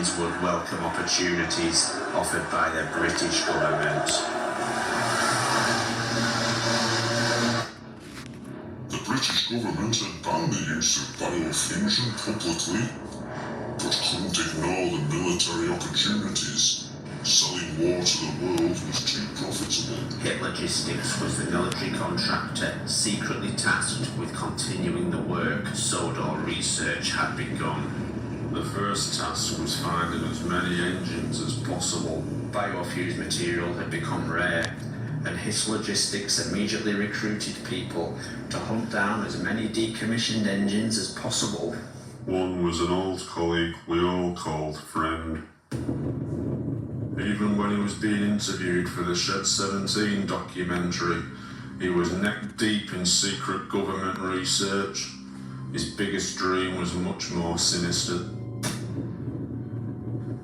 engines would welcome opportunities offered by the British government. The British government had banned the use of biofusion publicly, but couldn't ignore the military opportunities. Selling war to the world was too profitable. Hitlogistics was the military contractor secretly tasked with continuing the work Sodor research had begun. The first task was finding as many engines as possible. Biofused material had become rare, and Hitlogistics immediately recruited people to hunt down as many decommissioned engines as possible. One was an old colleague we all called friend. Even when he was being interviewed for the Shed 17 documentary, he was neck deep in secret government research. His biggest dream was much more sinister.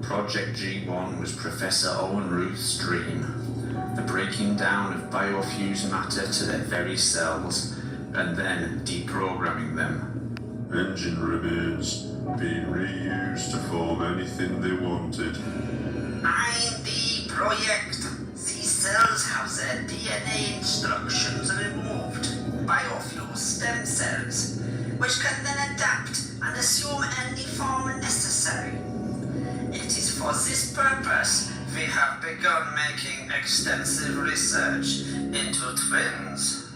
Project G-1 was Professor Owen Ruth's dream, the breaking down of biofused matter to their very cells, and then deprogramming them. Engine remains being reused to form anything they wanted. In the project, these cells have their DNA instructions removed, biofused stem cells, which can then adapt and assume any form necessary. It is for this purpose we have begun making extensive research into twins.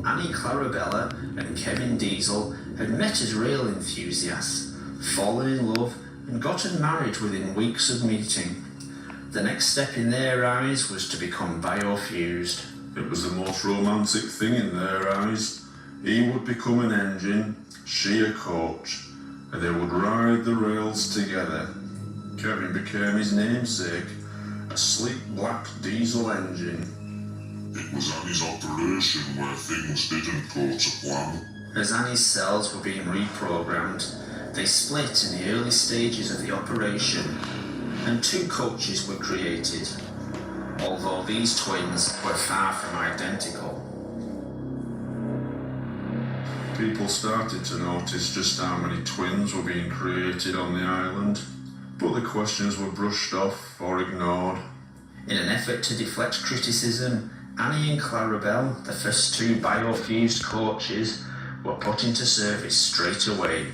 Annie Clarabella and Kevin Diesel had met as rail enthusiasts, fallen in love, and gotten married within weeks of meeting. The next step in their eyes was to become biofused. It was the most romantic thing in their eyes. He would become an engine, she a coach, and they would ride the rails together. Kevin became his namesake, a sleek black diesel engine. It was Annie's operation where things didn't go to plan. As Annie's cells were being reprogrammed, they split in the early stages of the operation, and two coaches were created, although these twins were far from identical. People started to notice just how many twins were being created on the island, but the questions were brushed off or ignored. In an effort to deflect criticism, Annie and Clarabelle, the first two biofused coaches, were put into service straight away.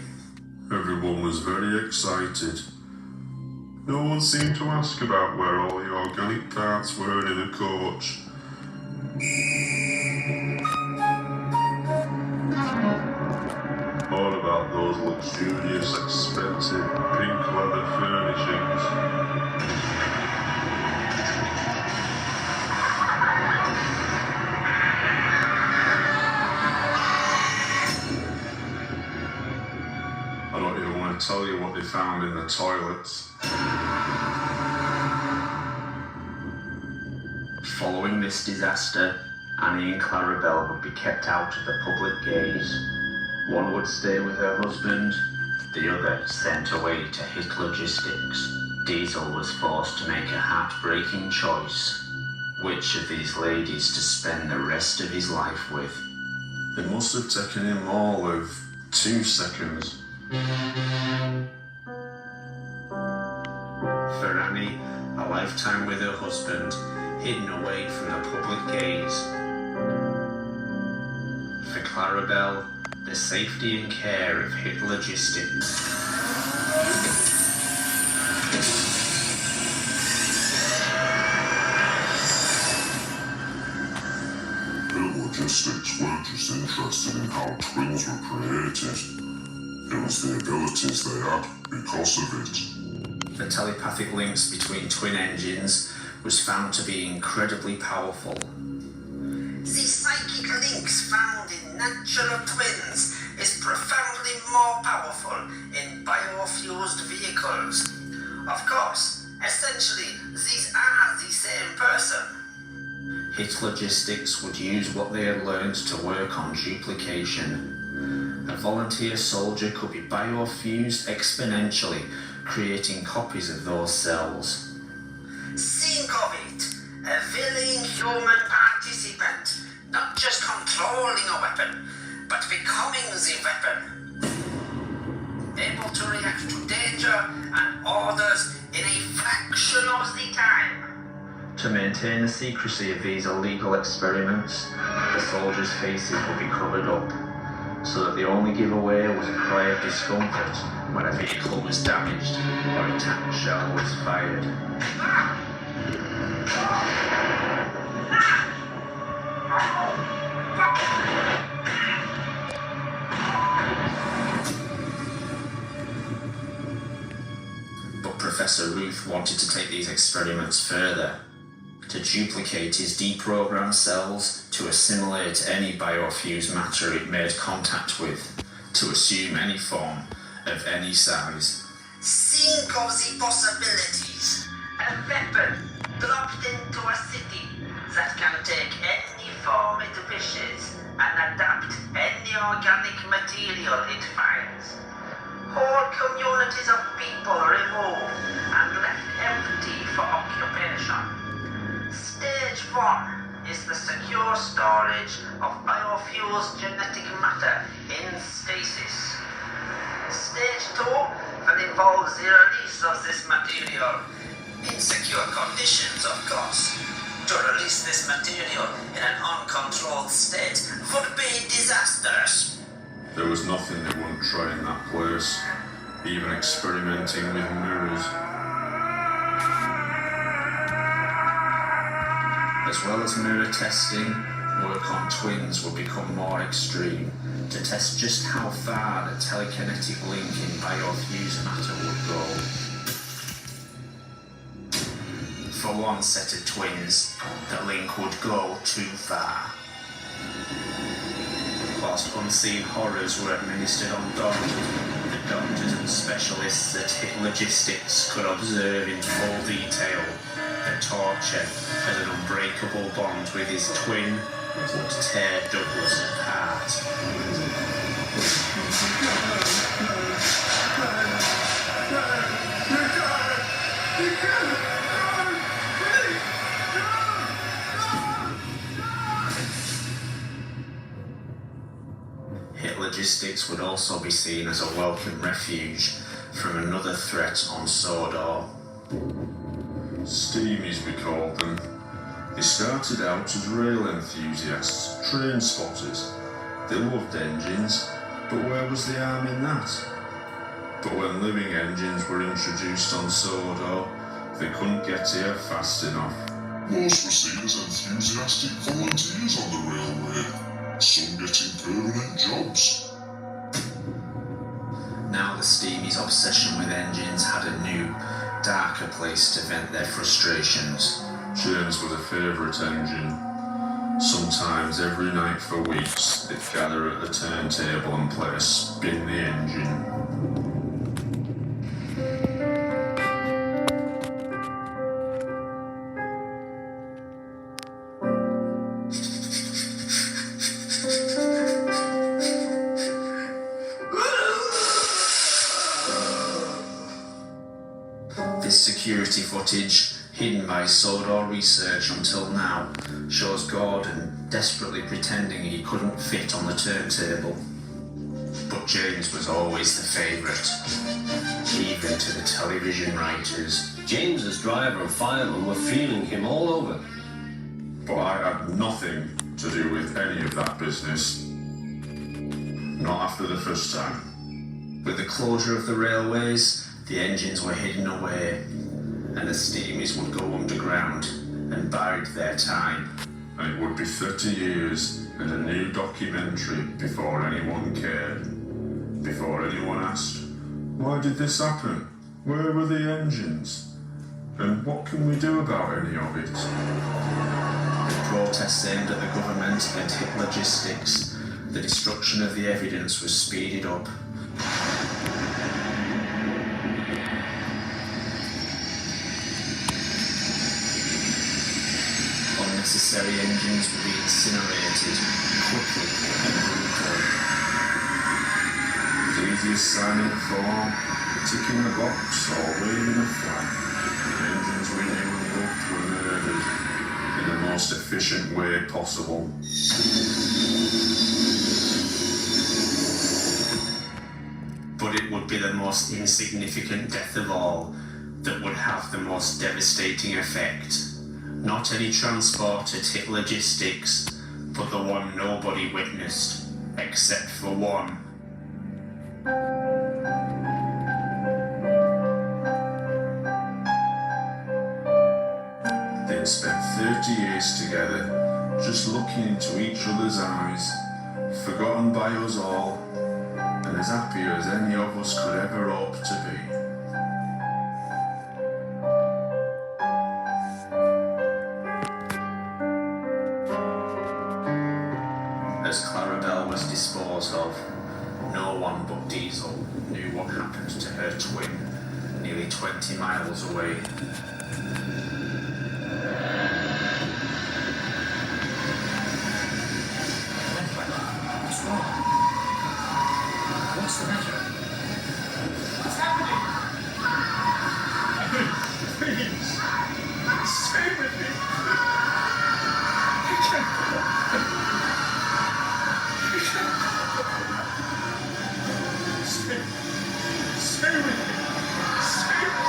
Everyone was very excited. No one seemed to ask about where all the organic parts were in a coach. Or about those luxurious, expensive pink leather furnishings. I don't even want to tell you what they found in the toilets. Following this disaster, Annie and Clarabelle would be kept out of the public gaze. One would stay with her husband, the other sent away to Hitlogistics. Diesel was forced to make a heartbreaking choice: which of these ladies to spend the rest of his life with. It must have taken him all of 2 seconds. For Annie, a lifetime with her husband, hidden away from the public gaze. For Clarabelle, the safety and care of Hitlogistics. Hitlogistics weren't just interested in how twins were created. It was the abilities they had because of it. The telepathic links between twin engines was found to be incredibly powerful. The psychic links found in natural twins is profoundly more powerful in biofused vehicles. Of course, essentially, these are the same person. Hitlogistics would use what they had learned to work on duplication. A volunteer soldier could be biofused exponentially, creating copies of those cells. Think of it, a willing human participant, not just controlling a weapon, but becoming the weapon. Able to react to danger and orders in a fraction of the time. To maintain the secrecy of these illegal experiments, the soldiers' faces would be covered up, so that the only giveaway was a cry of discomfort when a vehicle was damaged or a tank shell was fired. But Professor Ruth wanted to take these experiments further, to duplicate his deprogrammed cells, to assimilate any biofused matter it made contact with, to assume any form of any size. Think of the possibilities. A weapon dropped into a city that can take any form it wishes and adapt any organic material it finds. Whole communities of people removed and left empty for occupation. Stage 1 is the secure storage of biofuels genetic matter in stasis. Stage 2 will involve the release of this material, in secure conditions of course. To release this material in an uncontrolled state would be disastrous. There was nothing they wouldn't try in that place, even experimenting with mirrors. As well as mirror testing, work on twins would become more extreme, to test just how far the telekinetic link in biofused matter would go. For one set of twins, the link would go too far. Whilst unseen horrors were administered on doctors, the doctors and specialists at HIT Logistics could observe in full detail the torture as an unbreakable bond with his twin would tear Douglas apart. HIT Logistics would also be seen as a welcome refuge from another threat on Sodor. Steamies, we called them. They started out as rail enthusiasts, train spotters. They loved engines, but where was the harm in that? But when living engines were introduced on Sodor, they couldn't get here fast enough. Most were seen as enthusiastic volunteers on the railway, some getting permanent jobs. Now the Steamies' obsession with engines had a new, darker place to vent their frustrations. James was a favourite engine. Sometimes every night for weeks, they'd gather at the turntable and play a spin the engine. This security footage, hidden by Sodor research until now, shows Gordon desperately pretending he couldn't fit on the turntable. But James was always the favourite, even to the television writers. James as driver and fireman were feeling him all over. But I had nothing to do with any of that business. Not after the first time. With the closure of the railways, the engines were hidden away, and the Steamies would go underground and bide their time. And it would be 30 years and a new documentary before anyone cared. Before anyone asked, why did this happen? Where were the engines? And what can we do about any of it? The protests aimed at the government and HIT Logistics. The destruction of the evidence was speeded up. Unnecessary engines would be incinerated quickly and brutally. As easy as signing a form, ticking a box, or waving a flag. The engines we knew and loved were murdered in the most efficient way possible. But it would be be the most insignificant death of all that would have the most devastating effect. Not any transported hit logistics, but the one nobody witnessed, except for one. They'd spent 30 years together, just looking into each other's eyes, forgotten by us all, and as happy as any of us could ever hope to be. As Clarabelle was disposed of, no one but Diesel knew what happened to her twin, nearly 20 miles away. What's wrong? What's the matter? What's happening? Please, stay with me. I can't. Stay with me. Stay with me.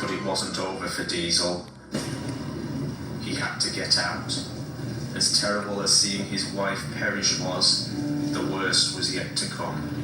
But it wasn't over for Diesel. He had to get out. As terrible as seeing his wife perish was, the worst was yet to come.